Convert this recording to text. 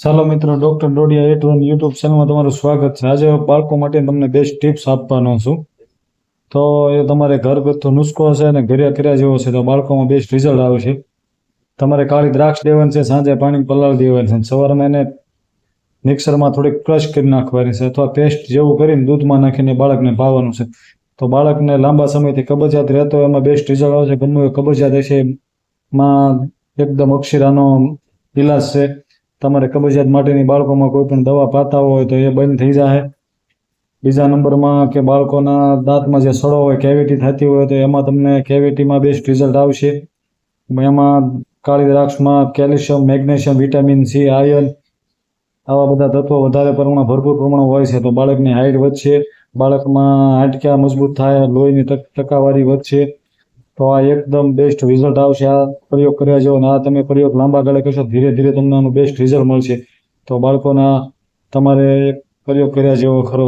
ચાલો મિત્રો, doctor Dodiya YouTube ચેનલમાં તમારું સ્વાગત છે. આજે બાળકો માટે તમને બેસ્ટ ટિપ્સ આપવાનો છું. તો એ તમારે ઘરગથ્થુ નુસ્ખો હશે અને ઘરે કર્યા જેવો છે તો બાળકોમાં બેસ્ટ રિઝલ્ટ આવશે. તમારે કાળી દ્રાક્ષ લેવાની છે, સાંજે પાણી પલાળી દેવાની છે, સવારમાં એને મિક્સરમાં થોડીક ક્રશ કરી નાખવાની છે અથવા પેસ્ટ જેવું કરીને દૂધમાં નાખીને બાળકને પાવાનું છે. તો બાળકને લાંબા સમયથી કબજિયાત રહેતો હોય એમાં બેસ્ટ રિઝલ્ટ આવશે. ગમે એ કબજિયાત હશે એમાં એકદમ અક્ષીરાનો ઇલાજ છે. તમારે કબજિયાત માટેની બાળકોમાં કોઈ પણ દવા પાતા હોય તો એ બંધ થઈ જાય. બીજા નંબરમાં કે બાળકોના દાંતમાં જે સડો હોય, કેવિટી થતી હોય તો એમાં તમને કેવિટીમાં બેસ્ટ રિઝલ્ટ આવશે. એમાં કાળી દ્રાક્ષમાં calcium, magnesium, vitamin C, iron આવા બધા તત્વો વધારે પ્રમાણમાં ભરપૂર પ્રમાણમાં હોય છે. તો બાળકની હાઇટ વધશે, બાળકમાં હાડક્યા મજબૂત થાય, લોહીની ટકાવારી વધશે. તો આ એકદમ બેસ્ટ રિઝલ્ટ આવશે. આ પ્રયોગ કર્યા જેવો અને આ તમે પ્રયોગ લાંબા ગાળે કરશો, ધીરે ધીરે તમને આનું બેસ્ટ રિઝલ્ટ મળશે. તો બાળકોના તમારે પ્રયોગ કર્યા જેવો ખરો.